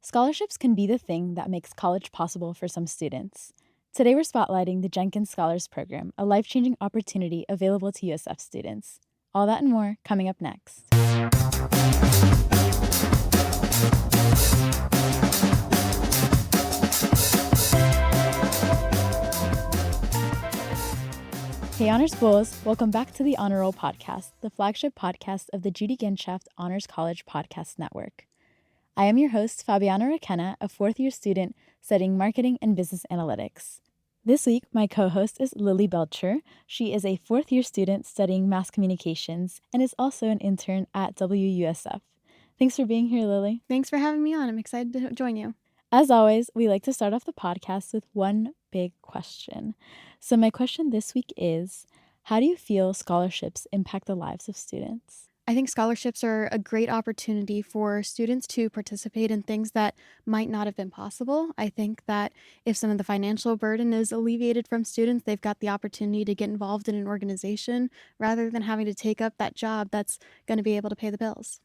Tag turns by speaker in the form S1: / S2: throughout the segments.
S1: Scholarships can be the thing that makes college possible for some students. Today we're spotlighting the Jenkins Scholars Program, a life-changing opportunity available to USF students. All that and more coming up next. Hey Honors Bulls, welcome back to the Honor Roll Podcast, the flagship podcast of the Judy Ginshaft Honors College Podcast Network. I am your host, Fabiana Requena, a fourth-year student studying marketing and business analytics. This week, my co-host is Lily Belcher. She is a fourth-year student studying mass communications and is also an intern at WUSF. Thanks for being here, Lily.
S2: Thanks for having me on. I'm excited to join you.
S1: As always, we like to start off the podcast with one big question. So my question this week is, how do you feel scholarships impact the lives of students?
S2: I think scholarships are a great opportunity for students to participate in things that might not have been possible. I think that if some of the financial burden is alleviated from students, they've got the opportunity to get involved in an organization rather than having to take up that job that's going to be able to pay the bills.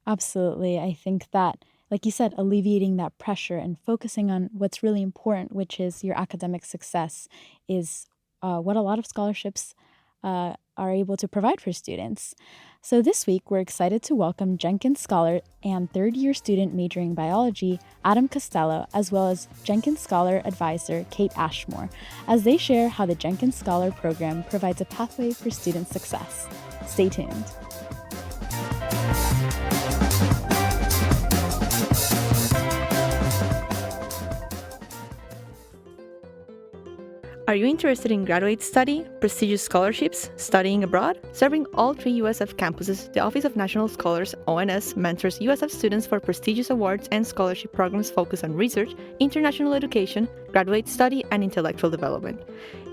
S1: Absolutely. I think that, like you said, alleviating that pressure and focusing on what's really important, which is your academic success, is what a lot of scholarships are able to provide for students. So this week, we're excited to welcome Jenkins Scholar and third-year student majoring biology, Adam Costello, as well as Jenkins Scholar advisor, Kate Ashmore, as they share how the Jenkins Scholar program provides a pathway for student success. Stay tuned.
S3: Are you interested in graduate study, prestigious scholarships, studying abroad? Serving all 3 USF campuses, the Office of National Scholars, ONS, mentors USF students for prestigious awards and scholarship programs focused on research, international education, graduate study, and intellectual development.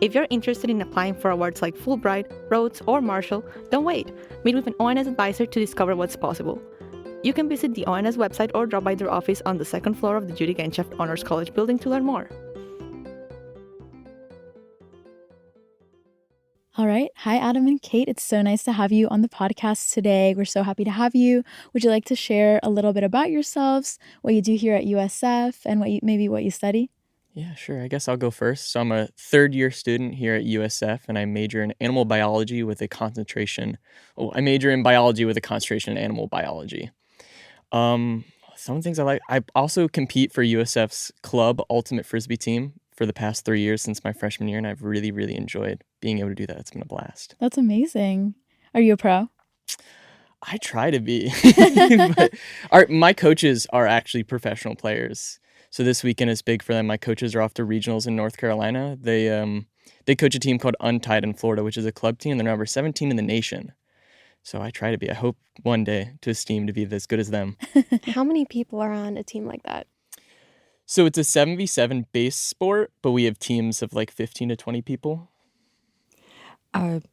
S3: If you're interested in applying for awards like Fulbright, Rhodes, or Marshall, don't wait. Meet with an ONS advisor to discover what's possible. You can visit the ONS website or drop by their office on the second floor of the Judy Ginshaft Honors College building to learn more.
S1: All right. Hi, Adam and Kate. It's so nice to have you on the podcast today. We're so happy to have you. Would you like to share a little bit about yourselves, what you do here at USF, and what you study?
S4: Yeah, sure. I guess I'll go first. So I'm a third-year student here at USF, and I major in animal biology with a concentration. I major in biology with a concentration in animal biology. Some things I like. I also compete for USF's club ultimate frisbee team for the past 3 years since my freshman year, and I've really, really enjoyed being able to do that. It's been a blast.
S1: That's amazing. Are you a pro?
S4: I try to be. But my coaches are actually professional players. So this weekend is big for them. My coaches are off to regionals in North Carolina. They coach a team called Untied in Florida, which is a club team. They're number 17 in the nation. So I try to be. I hope one day to esteem to be as good as them.
S2: How many people are on a team like that?
S4: So it's a 7v7 base sport, but we have teams of like 15 to 20 people.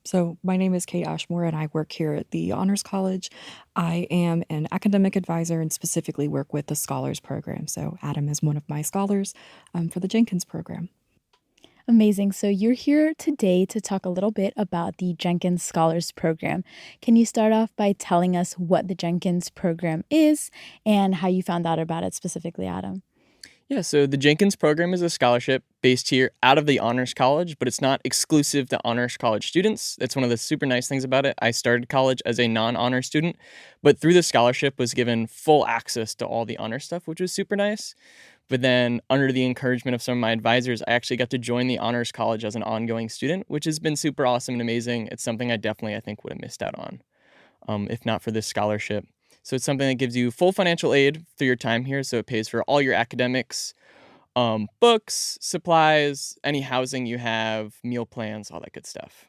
S5: So my name is Kate Ashmore, and I work here at the Honors College. I am an academic advisor and specifically work with the Scholars Program. So Adam is one of my scholars for the Jenkins program.
S1: Amazing. So you're here today to talk a little bit about the Jenkins Scholars Program. Can you start off by telling us what the Jenkins program is and how you found out about it specifically, Adam?
S4: Yeah, so the Jenkins program is a scholarship based here out of the Honors College, but it's not exclusive to Honors College students. That's one of the super nice things about it. I started college as a non-honor student, but through the scholarship was given full access to all the honor stuff, which was super nice. But then under the encouragement of some of my advisors, I actually got to join the Honors College as an ongoing student, which has been super awesome and amazing. It's something I think would have missed out on if not for this scholarship. So it's something that gives you full financial aid through your time here. So it pays for all your academics, books, supplies, any housing you have, meal plans, all that good stuff.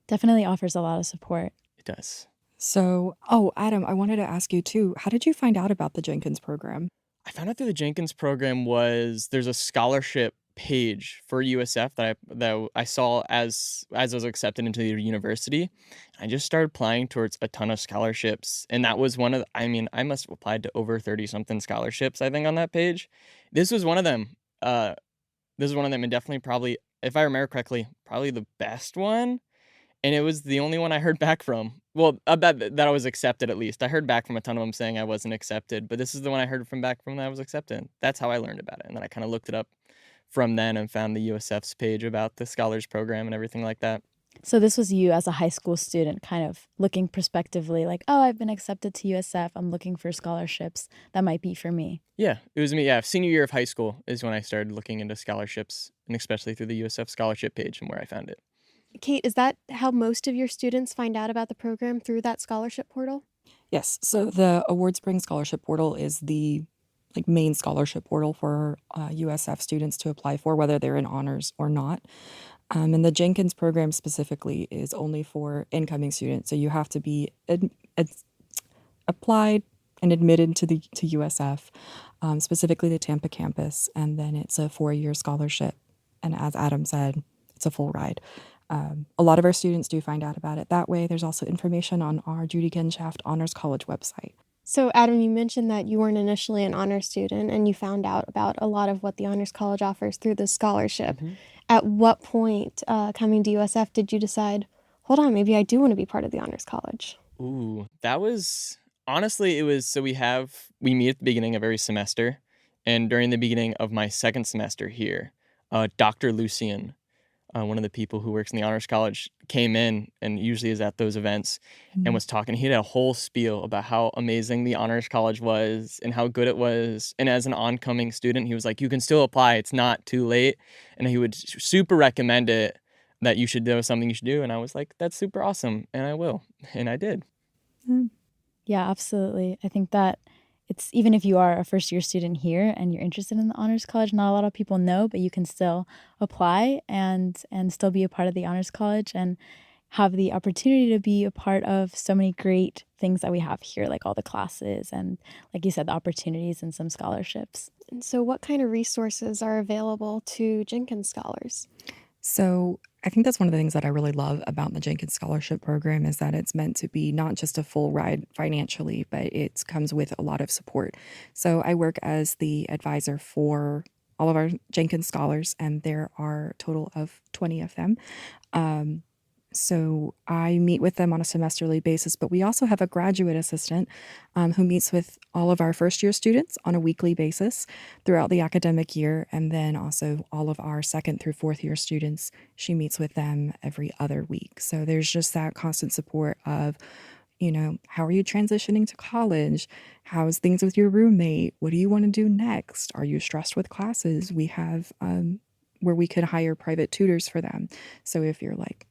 S1: Definitely offers a lot of support.
S4: It does.
S5: So, Adam, I wanted to ask you too, how did you find out about the Jenkins program?
S4: I found out through the Jenkins program there's a scholarship page for USF that I saw as I was accepted into the university. I just started applying towards a ton of scholarships, and that was one of I must have applied to over 30 something scholarships I think on that page. This was one of them. And definitely probably, if I remember correctly, probably the best one. and it was the only one I heard back from. Well, that I was accepted at least. I heard back from a ton of them saying I wasn't accepted, but this is the one I heard back from that I was accepted. That's how I learned about it, and then I kind of looked it up from then and found the USF's page about the scholars program and everything like that.
S1: So this was you as a high school student kind of looking prospectively like, oh, I've been accepted to USF. I'm looking for scholarships that might be for me.
S4: Yeah, it was me. Yeah, senior year of high school is when I started looking into scholarships, and especially through the USF scholarship page and where I found it.
S2: Kate, is that how most of your students find out about the program, through that scholarship portal?
S5: Yes, so the Award Spring Scholarship Portal is the main scholarship portal for USF students to apply for, whether they're in honors or not. And the Jenkins program specifically is only for incoming students, so you have to be applied and admitted to USF, specifically the Tampa campus, and then it's a 4-year scholarship. And as Adam said, it's a full ride. A lot of our students do find out about it that way. There's also information on our Judy Genshaft Honors College website.
S2: So, Adam, you mentioned that you weren't initially an honors student and you found out about a lot of what the Honors College offers through this scholarship.
S4: Mm-hmm.
S2: At what point, coming to USF, did you decide, hold on, maybe I do want to be part of the Honors College?
S4: Ooh, that was honestly, it was so we meet at the beginning of every semester, and during the beginning of my second semester here, Dr. Lucian, one of the people who works in the Honors College, came in and usually is at those events and was talking. He had a whole spiel about how amazing the Honors College was and how good it was. And as an oncoming student, he was like, you can still apply. It's not too late. And he would super recommend it, that you should do something you should do. And I was like, that's super awesome. And I will. And I did.
S1: Yeah, absolutely. I think that it's, even if you are a first year student here and you're interested in the Honors College, not a lot of people know, but you can still apply and still be a part of the Honors College and have the opportunity to be a part of so many great things that we have here, like all the classes and, like you said, the opportunities and some scholarships.
S2: And so what kind of resources are available to Jenkins scholars?
S5: So I think that's one of the things that I really love about the Jenkins Scholarship Program is that it's meant to be not just a full ride financially, but it comes with a lot of support. So I work as the advisor for all of our Jenkins scholars, and there are a total of 20 of them. So I meet with them on a semesterly basis, but we also have a graduate assistant who meets with all of our first year students on a weekly basis throughout the academic year. And then also all of our second through fourth year students, she meets with them every other week. So there's just that constant support of, how are you transitioning to college? How's things with your roommate? What do you want to do next? Are you stressed with classes? We have where we could hire private tutors for them. So if you're like,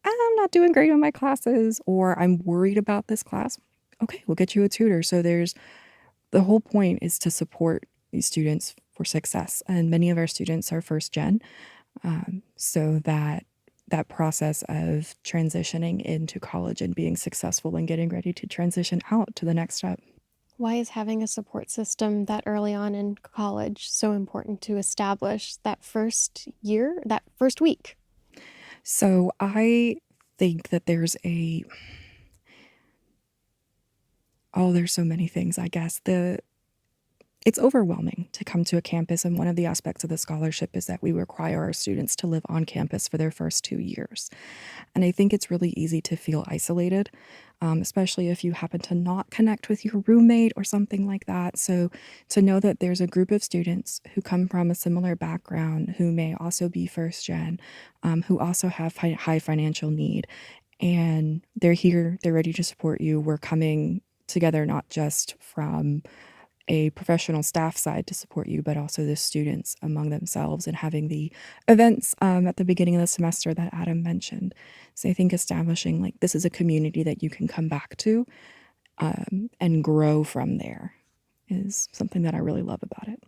S5: I'm not doing great in my classes, or I'm worried about this class, okay, we'll get you a tutor. So the whole point is to support these students for success. And many of our students are first gen. So that process of transitioning into college and being successful and getting ready to transition out to the next step.
S2: Why is having a support system that early on in college so important to establish that first year, that first week?
S5: So I think that there's so many things, I guess. It's overwhelming to come to a campus, and one of the aspects of the scholarship is that we require our students to live on campus for their first 2 years. And I think it's really easy to feel isolated, especially if you happen to not connect with your roommate or something like that. So to know that there's a group of students who come from a similar background, who may also be first gen, who also have high financial need, and they're here, they're ready to support you. We're coming together not just from a professional staff side to support you, but also the students among themselves, and having the events at the beginning of the semester that Adam mentioned. So I think establishing this is a community that you can come back to and grow from there is something that I really love about it.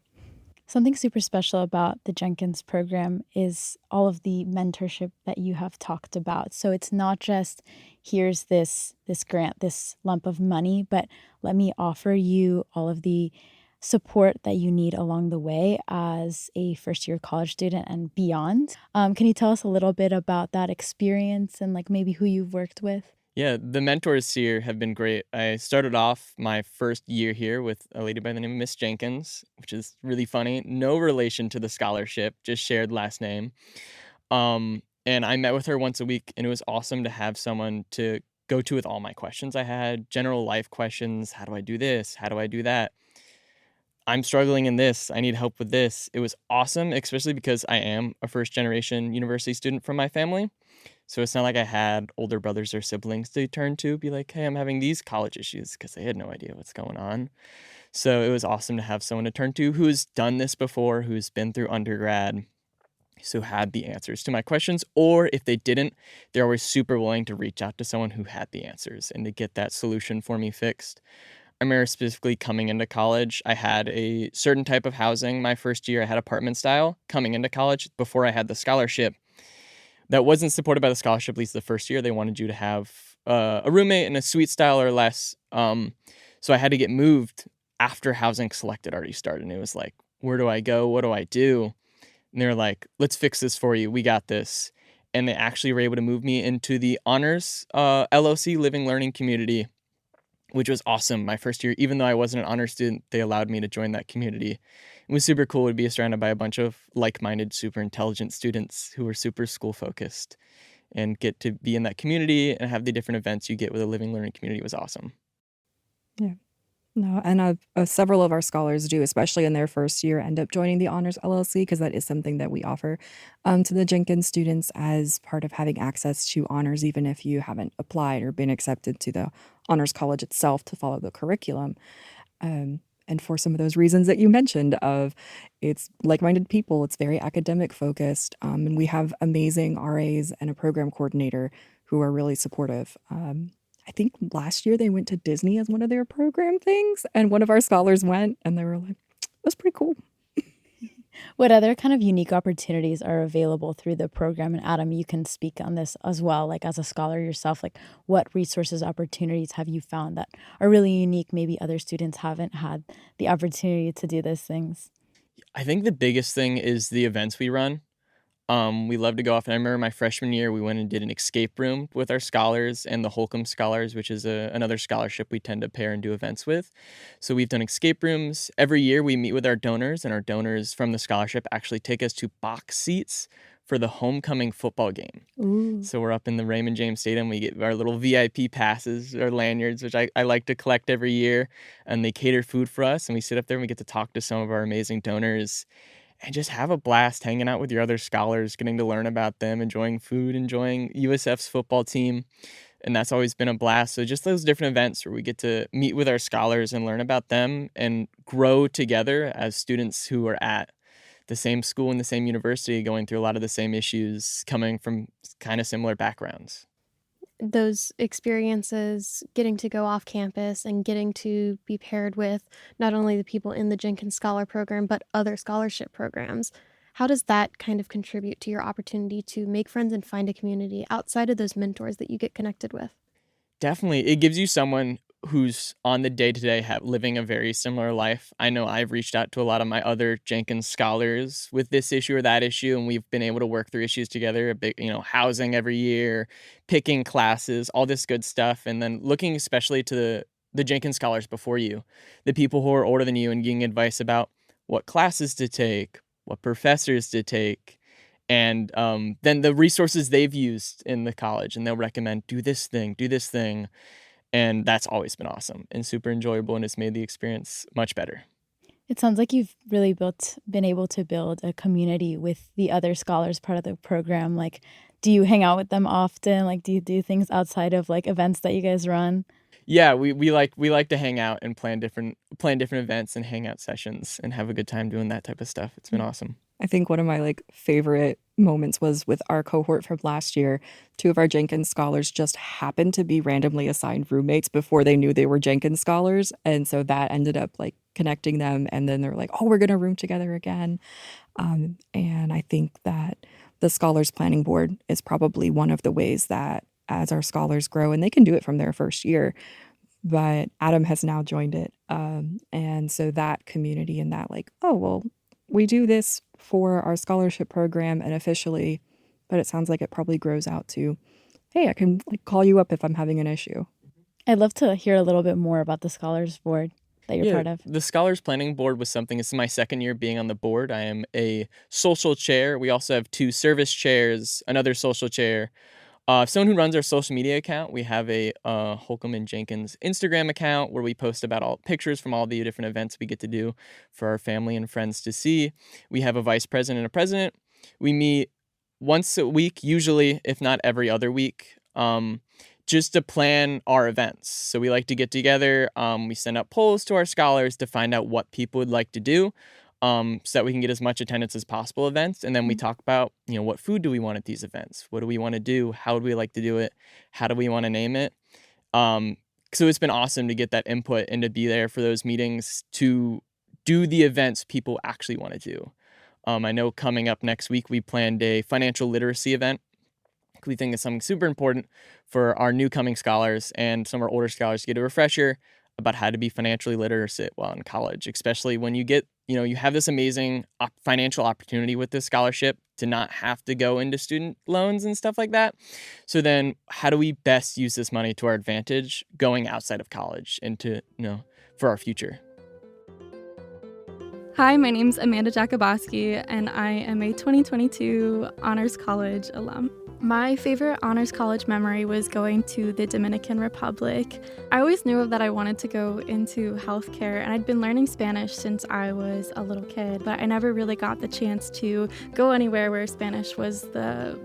S1: Something super special about the Jenkins program is all of the mentorship that you have talked about. So it's not just here's this grant, this lump of money, but let me offer you all of the support that you need along the way as a first-year college student and beyond. Can you tell us a little bit about that experience and maybe who you've worked with?
S4: Yeah, the mentors here have been great. I started off my first year here with a lady by the name of Miss Jenkins, which is really funny. No relation to the scholarship, just shared last name. And I met with her once a week, and it was awesome to have someone to go to with all my questions I had, general life questions. How do I do this? How do I do that? I'm struggling in this. I need help with this. It was awesome, especially because I am a first generation university student from my family. So it's not like I had older brothers or siblings to turn to, be like, hey, I'm having these college issues, because they had no idea what's going on. So it was awesome to have someone to turn to who's done this before, who's been through undergrad, who had the answers to my questions. Or if they didn't, they're always super willing to reach out to someone who had the answers and to get that solution for me fixed. I remember specifically coming into college, I had a certain type of housing. My first year, I had apartment style coming into college before I had the scholarship. That wasn't supported by the scholarship, at least the first year. They wanted you to have a roommate in a suite style or less. So I had to get moved after housing selected already started. And it was like, where do I go? What do I do? And they were like, let's fix this for you. We got this. And they actually were able to move me into the honors LOC living learning community, which was awesome. My first year, even though I wasn't an honors student, they allowed me to join that community. It was super cool to be surrounded by a bunch of like-minded, super intelligent students who were super school focused, and get to be in that community and have the different events you get with a living learning community was awesome.
S5: Yeah. No, and several of our scholars do, especially in their first year, end up joining the Honors LLC because that is something that we offer to the Jenkins students as part of having access to honors, even if you haven't applied or been accepted to the Honors College itself to follow the curriculum. And for some of those reasons that you mentioned of it's like-minded people, it's very academic focused, and we have amazing RAs and a program coordinator who are really supportive. I think last year they went to Disney as one of their program things, and one of our scholars went, and they were like, "That's pretty cool."
S1: What other kind of unique opportunities are available through the program? And Adam, you can speak on this as well, like as a scholar yourself, like what resources, opportunities have you found that are really unique? Maybe other students haven't had the opportunity to do those things.
S4: I think the biggest thing is the events we run. We love to go off, and I remember my freshman year, we went and did an escape room with our scholars and the Holcomb Scholars, which is another scholarship we tend to pair and do events with. So we've done escape rooms. Every year we meet with our donors, and our donors from the scholarship actually take us to box seats for the homecoming football game.
S1: Ooh.
S4: So we're up in the Raymond James Stadium. We get our little VIP passes or lanyards, which I like to collect every year, and they cater food for us, and we sit up there and we get to talk to some of our amazing donors and just have a blast hanging out with your other scholars, getting to learn about them, enjoying food, enjoying USF's football team. And that's always been a blast. So just those different events where we get to meet with our scholars and learn about them and grow together as students who are at the same school and the same university, going through a lot of the same issues, coming from kind of similar backgrounds.
S2: Those experiences, getting to go off campus and getting to be paired with not only the people in the Jenkins Scholar Program, but other scholarship programs. How does that kind of contribute to your opportunity to make friends and find a community outside of those mentors that you get connected with?
S4: Definitely. It gives you someone who's on the day-to-day living a very similar life. I know I've reached out to a lot of my other Jenkins scholars with this issue or that issue, and we've been able to work through issues together, a big, housing every year, picking classes, all this good stuff. And then looking especially to the Jenkins scholars before you, the people who are older than you, and getting advice about what classes to take, what professors to take, and then the resources they've used in the college, and they'll recommend, do this thing. And that's always been awesome and super enjoyable, and it's made the experience much better.
S1: It sounds like you've really been able to build a community with the other scholars part of the program. Like, do you hang out with them often? Like, do you do things outside of like events that you guys run?
S4: Yeah, we like to hang out and plan different events and hangout sessions and have a good time doing that type of stuff. It's been awesome.
S5: I think one of my favorite moments was with our cohort from last year. Two of our Jenkins scholars just happened to be randomly assigned roommates before they knew they were Jenkins scholars. And so that ended up connecting them. And then they're like, oh, we're going to room together again. And I think that the Scholars Planning Board is probably one of the ways that as our scholars grow, and they can do it from their first year, but Adam has now joined it. And so that community and that oh, well, we do this for our scholarship program and officially, but it sounds like it probably grows out to, hey, I can call you up if I'm having an issue.
S1: I'd love to hear a little bit more about the Scholars Board. that you're
S4: Yeah,
S1: part of?
S4: the Scholars Planning Board was something. This is my second year being on the board. I am a social chair. We also have two service chairs, another social chair, someone who runs our social media account. We have a Holcomb and Jenkins Instagram account where we post about all pictures from all the different events we get to do for our family and friends to see. We have a vice president and a president. We meet once a week, usually, if not every other week, just to plan our events. So we like to get together. We send out polls to our scholars to find out what people would like to do, so that we can get as much attendance as possible events. And then we
S1: Mm.
S4: talk about, what food do we want at these events? What do we want to do? How would we like to do it? How do we want to name it? So it's been awesome to get that input and to be there for those meetings to do the events people actually want to do. I know coming up next week, we planned a financial literacy event. We think it's something super important for our new coming scholars and some of our older scholars to get a refresher about how to be financially literate while in college, especially when you get, you have this amazing financial opportunity with this scholarship to not have to go into student loans and stuff like that. So then how do we best use this money to our advantage going outside of college and to, for our future?
S6: Hi, my name's Amanda Jakubowski, and I am a 2022 Honors College alum. My favorite Honors College memory was going to the Dominican Republic. I always knew that I wanted to go into healthcare, and I'd been learning Spanish since I was a little kid, but I never really got the chance to go anywhere where Spanish was the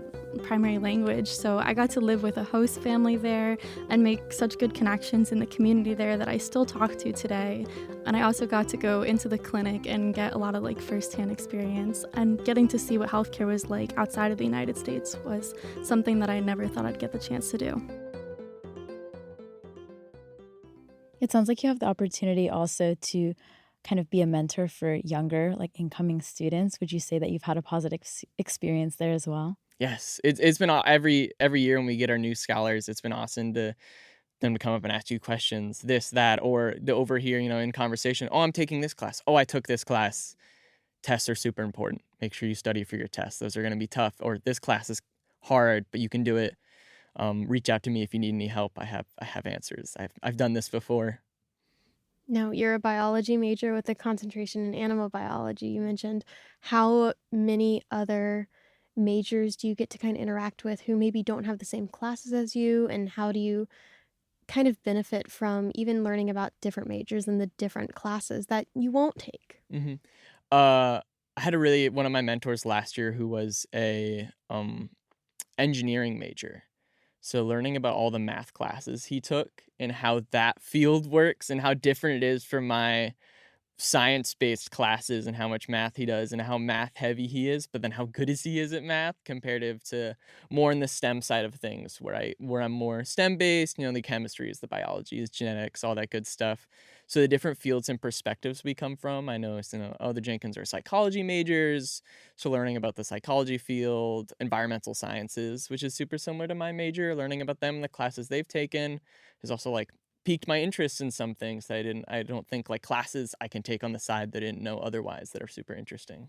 S6: primary language. So I got to live with a host family there and make such good connections in the community there that I still talk to today. And I also got to go into the clinic and get a lot of firsthand experience, and getting to see what healthcare was like outside of the United States was something that I never thought I'd get the chance to do.
S1: It sounds like you have the opportunity also to kind of be a mentor for younger, incoming students. Would you say that you've had a positive experience there as well?
S4: Yes, it's been every year when we get our new scholars, it's been awesome to them to come up and ask you questions, this, that, or to overhear, in conversation. Oh, I'm taking this class. Oh, I took this class. Tests are super important. Make sure you study for your tests. Those are going to be tough. Or this class is hard, but you can do it. Reach out to me if you need any help. I have answers. I've done this before.
S2: Now, you're a biology major with a concentration in animal biology. You mentioned how many other majors do you get to kind of interact with who maybe don't have the same classes as you, and how do you kind of benefit from even learning about different majors and the different classes that you won't take?
S4: Mm-hmm. I had one of my mentors last year who was a engineering major. So learning about all the math classes he took and how that field works and how different it is from my science-based classes and how much math he does and how math heavy he is, but then how good is he is at math comparative to more in the STEM side of things where I'm more STEM-based, the chemistries, the biologies, genetics, all that good stuff. So the different fields and perspectives we come from, I know, the Jenkins are psychology majors, so learning about the psychology field, environmental sciences, which is super similar to my major, learning about them, the classes they've taken is also piqued my interest in some things that I don't think classes I can take on the side that I didn't know otherwise that are super interesting.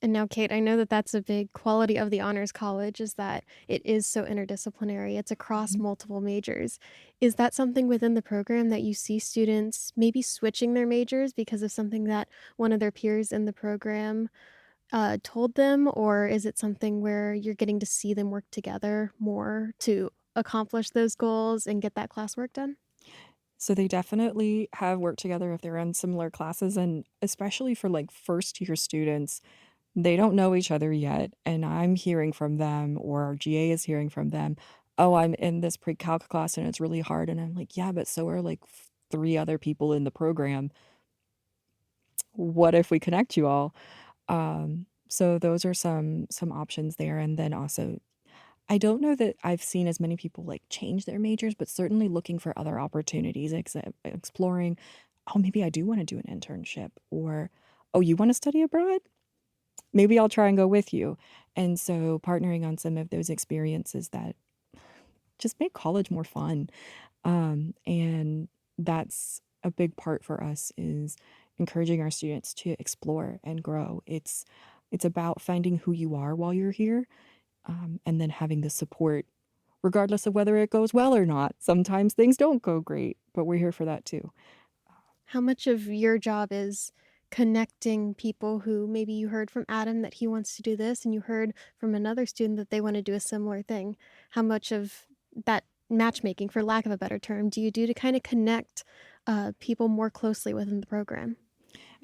S2: And now, Kate, I know that that's a big quality of the Honors College, is that it is so interdisciplinary. It's across multiple majors. Is that something within the program that you see students maybe switching their majors because of something that one of their peers in the program told them? Or is it something where you're getting to see them work together more to accomplish those goals and get that classwork done?
S5: So they definitely have worked together if they're in similar classes, and especially for first year students, they don't know each other yet, and I'm hearing from them or our GA is hearing from them, "Oh, I'm in this pre-calc class and it's really hard." And I'm like, "Yeah, but so are 3 other people in the program. What if we connect you all?" So those are some options there, and then also I don't know that I've seen as many people change their majors, but certainly looking for other opportunities, exploring, oh, maybe I do want to do an internship, or, oh, you want to study abroad? Maybe I'll try and go with you. And so partnering on some of those experiences that just make college more fun. And that's a big part for us, is encouraging our students to explore and grow. It's about finding who you are while you're here, and then having the support, regardless of whether it goes well or not. Sometimes things don't go great, but we're here for that too.
S2: How much of your job is connecting people who maybe you heard from Adam that he wants to do this and you heard from another student that they want to do a similar thing? How much of that matchmaking, for lack of a better term, do you do to kind of connect people more closely within the program?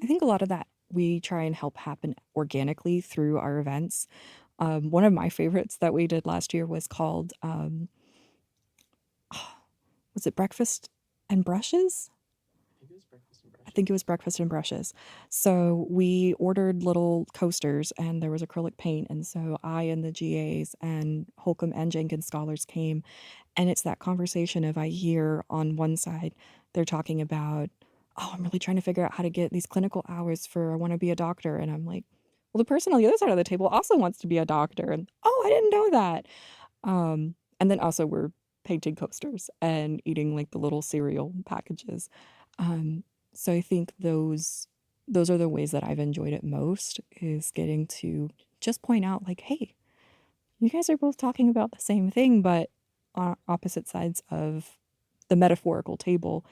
S5: I think a lot of that we try and help happen organically through our events. One of my favorites that we did last year was called, was it Breakfast and Brushes? I think it was Breakfast and Brushes. So we ordered little coasters and there was acrylic paint. And so I and the GAs and Holcomb and Jenkins scholars came. And it's that conversation of I hear on one side, they're talking about, oh, I'm really trying to figure out how to get these clinical hours for I want to be a doctor. And I'm like, well, the person on the other side of the table also wants to be a doctor. And oh, I didn't know that. And then also we're painting coasters and eating like the little cereal packages. Um, so I think those are the ways that I've enjoyed it most is getting to just point out like, hey, you guys are both talking about the same thing, but on opposite sides of the metaphorical table.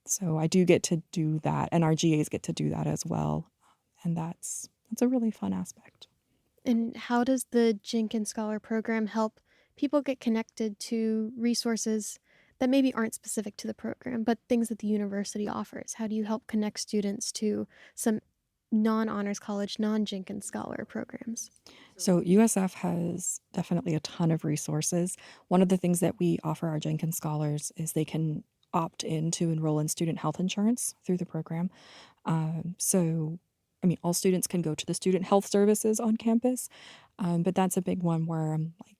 S5: So I do get to do that, and our GAs get to do that as well, and that's a really fun aspect.
S2: And how does the Jenkins Scholar Program help people get connected to resources that maybe aren't specific to the program, but things that the university offers? How do you help connect students to some non-honors college, non-Jenkins Scholar programs?
S5: So USF has definitely a ton of resources. One of the things that we offer our Jenkins scholars is they can opt in to enroll in student health insurance through the program. So, I mean, all students can go to the student health services on campus, but that's a big one where I'm like,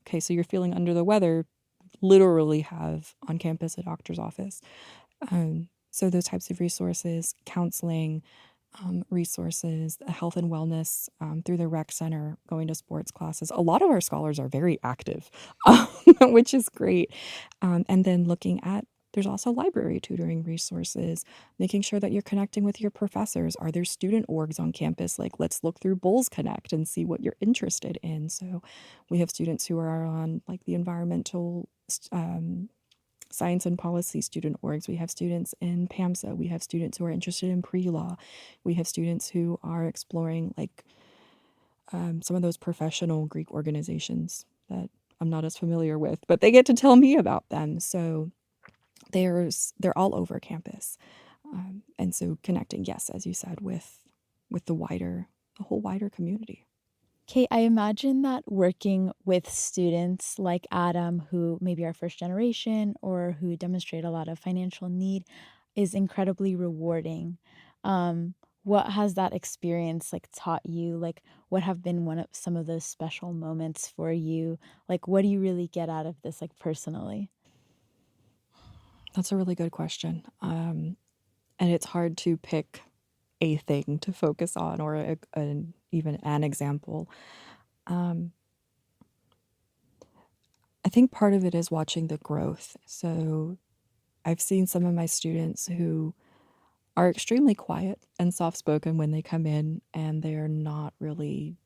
S5: okay, so you're feeling under the weather, literally have on campus a doctor's office. So those types of resources, counseling, resources, health and wellness through the rec center, going to sports classes. A lot of our scholars are very active, which is great. And then looking at there's also library tutoring resources, making sure that you're connecting with your professors. Are there student orgs on campus? Like, let's look through Bulls Connect and see what you're interested in. So we have students who are on like the environmental science and policy student orgs. We have students in PAMSA. We have students who are interested in pre-law. We have students who are exploring like some of those professional Greek organizations that I'm not as familiar with, but they get to tell me about them. So they're all over campus. And so connecting, yes, as you said, with the whole wider community.
S1: Kate, I imagine that working with students like Adam, who maybe are first generation or who demonstrate a lot of financial need, is incredibly rewarding. What has that experience like taught you? Like, what have been some of those special moments for you? Like, what do you really get out of this, like personally?
S5: That's a really good question. And it's hard to pick a thing to focus on or even an example. I think part of it is watching the growth. So I've seen some of my students who are extremely quiet and soft spoken when they come in, and they're not really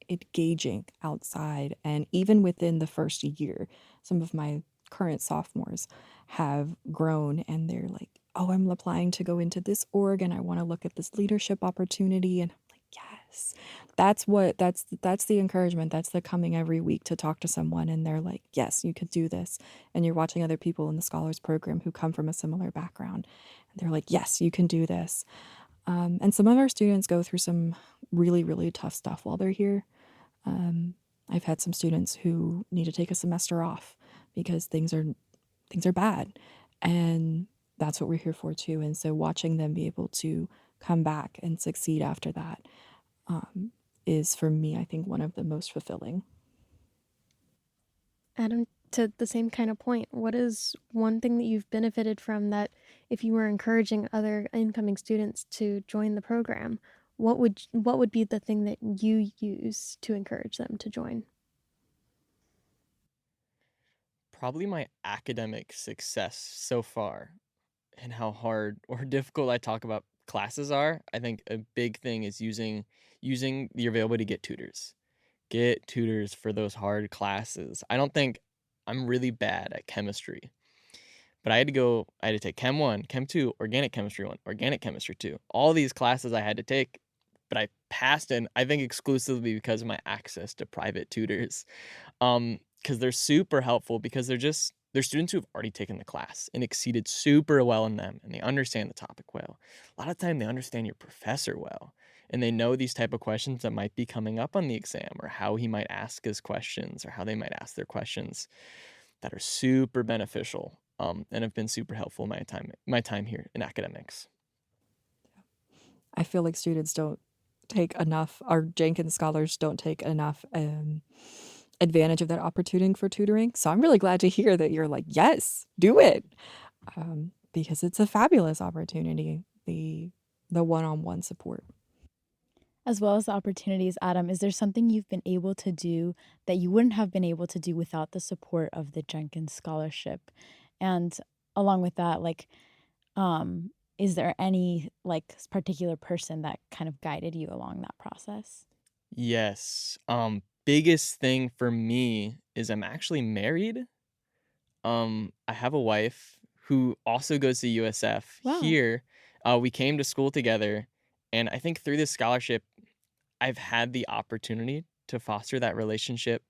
S5: engaging outside. And even within the first year, some of my current sophomores have grown and they're like, oh, I'm applying to go into this org and I want to look at this leadership opportunity. And I'm like, yes, that's the encouragement. That's the coming every week to talk to someone. And they're like, yes, you could do this. And you're watching other people in the scholars program who come from a similar background. And they're like, yes, you can do this. And some of our students go through some really, really tough stuff while they're here. I've had some students who need to take a semester off because things are bad, and that's what we're here for too. And so watching them be able to come back and succeed after that is for me, I think, one of the most fulfilling.
S2: Adam, to the same kind of point, what is one thing that you've benefited from that if you were encouraging other incoming students to join the program, what would be the thing that you use to encourage them to join?
S4: Probably my academic success so far and how hard or difficult I talk about classes are. I think a big thing is using the availability to get tutors. Get tutors for those hard classes. I don't think I'm really bad at chemistry, But I had to take Chem 1, Chem 2, Organic Chemistry 1, Organic Chemistry 2. All these classes I had to take, but I passed in, I think exclusively because of my access to private tutors. Because they're super helpful because they're students who've already taken the class and exceeded super well in them, and they understand the topic well. A lot of time they understand your professor well, and they know these type of questions that might be coming up on the exam, or how he might ask his questions, or how they might ask their questions, that are super beneficial, and have been super helpful in my time here in academics.
S5: I feel like students don't take enough, our Jenkins scholars don't take enough advantage of that opportunity for tutoring. So I'm really glad to hear that you're like, yes, do it, because it's a fabulous opportunity, the one-on-one support.
S1: As well as the opportunities, Adam, is there something you've been able to do that you wouldn't have been able to do without the support of the Jenkins Scholarship? And along with that, like, is there any like particular person that kind of guided you along that process?
S4: Yes. Biggest thing for me is I'm actually married. I have a wife who also goes to USF
S1: Wow.
S4: here. We came to school together, and I think through this scholarship, I've had the opportunity to foster that relationship,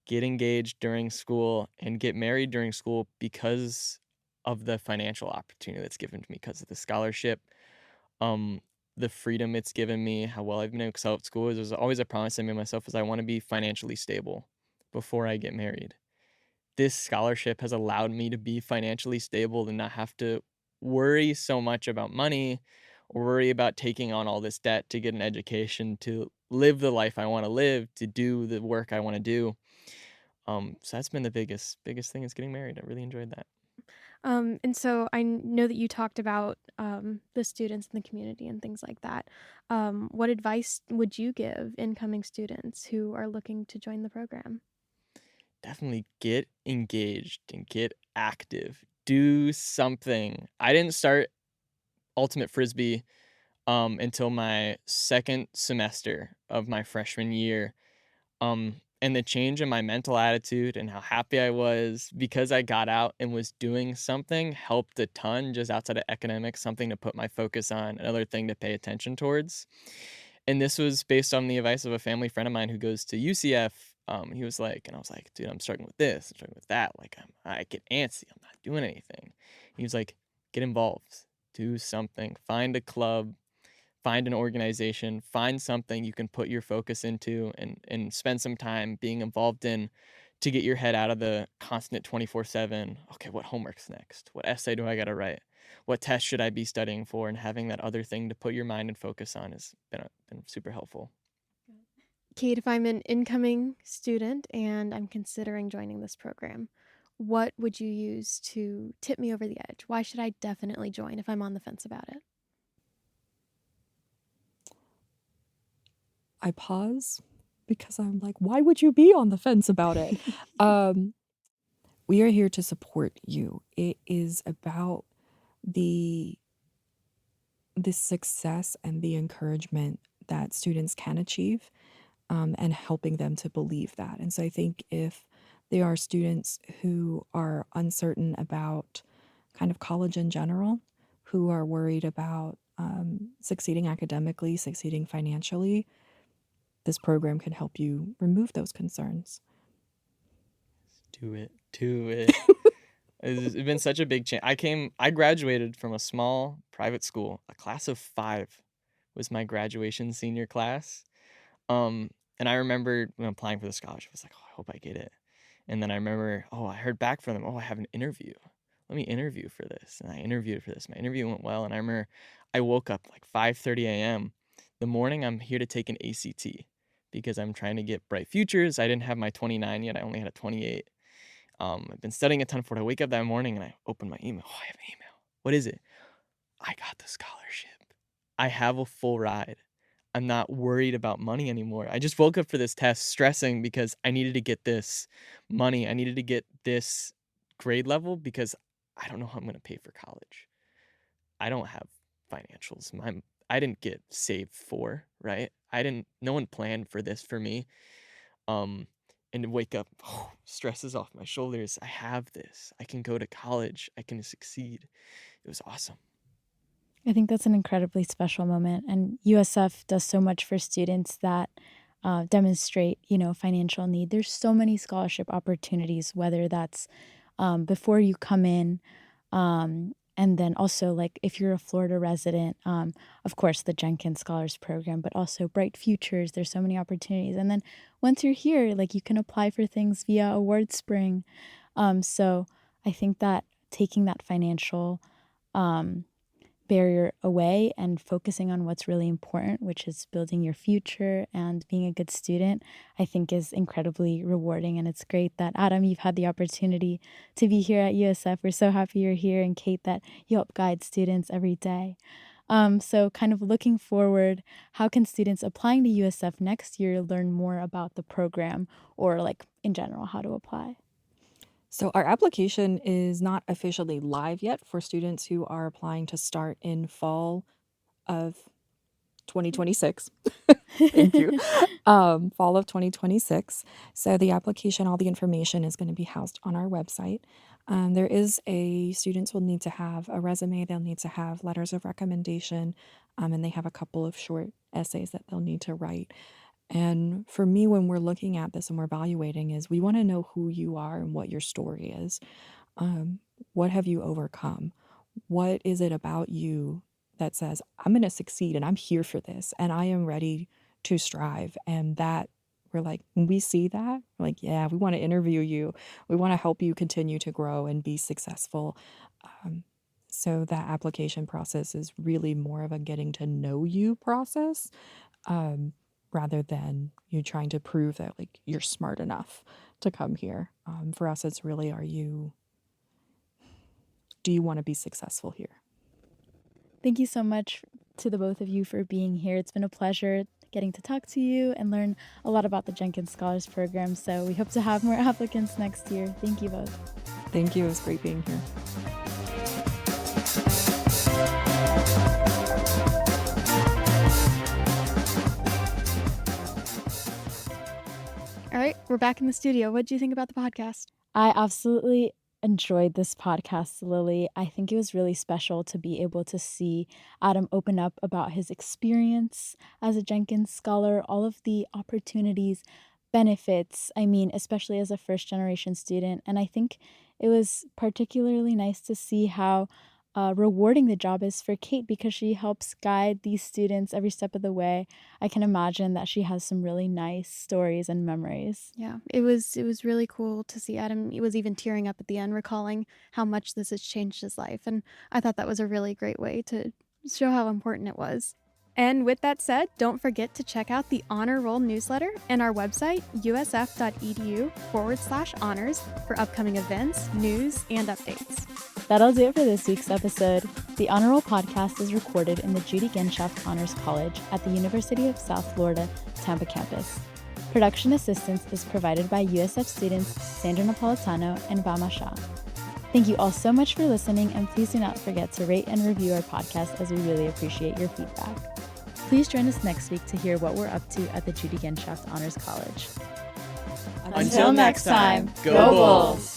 S4: get engaged during school, and get married during school because of the financial opportunity that's given to me because of the scholarship. Um, the freedom it's given me, how well I've been able to excel at school. There's always a promise I made myself is I want to be financially stable before I get married. This scholarship has allowed me to be financially stable and not have to worry so much about money or worry about taking on all this debt to get an education, to live the life I want to live, to do the work I want to do. So that's been the biggest thing is getting married. I really enjoyed that.
S2: And so I know that you talked about the students in the community and things like that. What advice would you give incoming students who are looking to join the program?
S4: Definitely get engaged and get active. Do something. I didn't start ultimate frisbee until my second semester of my freshman year. And the change in my mental attitude and how happy I was because I got out and was doing something helped a ton just outside of academics, something to put my focus on, another thing to pay attention towards. And this was based on the advice of a family friend of mine who goes to UCF. He was like, and I was like, dude, I'm struggling with this, I'm struggling with that. Like, I get antsy, I'm not doing anything. He was like, get involved, do something, find a club, find an organization, find something you can put your focus into and spend some time being involved in to get your head out of the constant 24/7. Okay, what homework's next? What essay do I got to write? What test should I be studying for? And having that other thing to put your mind and focus on has been super helpful.
S2: Kate, if I'm an incoming student and I'm considering joining this program, what would you use to tip me over the edge? Why should I definitely join if I'm on the fence about it?
S5: I pause because I'm like, why would you be on the fence about it? We are here to support you. It is about the success and the encouragement that students can achieve, and helping them to believe that. And so I think if there are students who are uncertain about kind of college in general, who are worried about succeeding academically, succeeding financially, this program can help you remove those concerns.
S4: Do it. It's been such a big change. I graduated from a small private school. A class of 5 was my graduation senior class. And I remember when applying for the scholarship, I was like, oh, I hope I get it. And then I remember, oh, I heard back from them. Oh, I have an interview. Let me interview for this. And I interviewed for this. My interview went well. And I remember I woke up like 5:30 a.m. The morning I'm here to take an ACT because I'm trying to get bright futures. I didn't have my 29 yet. I only had a 28. I've been studying a ton for it. I wake up that morning and I open my email. Oh, I have an email. What is it? I got the scholarship. I have a full ride. I'm not worried about money anymore. I just woke up for this test stressing because I needed to get this money. I needed to get this grade level because I don't know how I'm going to pay for college. I don't have financials. I didn't get saved for, right? No one planned for this for me. and to wake up, stress is off my shoulders. I have this. I can go to college. I can succeed. It was awesome.
S1: I think that's an incredibly special moment. And USF does so much for students that demonstrate, financial need. There's so many scholarship opportunities, whether that's before you come in, and then also like if you're a Florida resident, of course, the Jenkins Scholars Program, but also Bright Futures. There's so many opportunities. And then once you're here, like you can apply for things via Award Spring. So I think that taking that financial barrier away and focusing on what's really important, which is building your future and being a good student, I think is incredibly rewarding. And it's great that, Adam, you've had the opportunity to be here at USF. We're so happy you're here, and Kate, that you help guide students every day. So kind of looking forward, how can students applying to USF next year learn more about the program, or like in general, how to apply?
S5: So our application is not officially live yet for students who are applying to start in fall of 2026. Thank you. Fall of 2026. So the application, all the information is going to be housed on our website. Students will need to have a resume, they'll need to have letters of recommendation, and they have a couple of short essays that they'll need to write. And for me, when we're looking at this and we're evaluating, is we want to know who you are and what your story is. What have you overcome? What is it about you that says, I'm going to succeed and I'm here for this and I am ready to strive? And that we're like, when we see that, we're like, yeah, we want to interview you. We want to help you continue to grow and be successful. So that application process is really more of a getting to know you process. Rather than you trying to prove that like you're smart enough to come here. For us, it's really, do you want to be successful here?
S1: Thank you so much to the both of you for being here. It's been a pleasure getting to talk to you and learn a lot about the Jenkins Scholars Program. So we hope to have more applicants next year. Thank you both.
S5: Thank you. It was great being here.
S2: All right, we're back in the studio. What do you think about the podcast?
S1: I absolutely enjoyed this podcast, Lily. I think it was really special to be able to see Adam open up about his experience as a Jenkins scholar, all of the opportunities, benefits, especially as a first-generation student. And I think it was particularly nice to see how rewarding the job is for Kate, because she helps guide these students every step of the way. I can imagine that she has some really nice stories and memories.
S2: Yeah, it was really cool to see Adam. He was even tearing up at the end, recalling how much this has changed his life. And I thought that was a really great way to show how important it was. And with that said, don't forget to check out the Honor Roll newsletter and our website, usf.edu/honors, for upcoming events, news, and updates.
S1: That'll do it for this week's episode. The Honor Roll podcast is recorded in the Judy Genschaft Honors College at the University of South Florida, Tampa campus. Production assistance is provided by USF students Sandra Napolitano and Vama Shah. Thank you all so much for listening, and please do not forget to rate and review our podcast, as we really appreciate your feedback. Please join us next week to hear what we're up to at the Judy Genschaft Honors College.
S4: Until next time, go Bulls!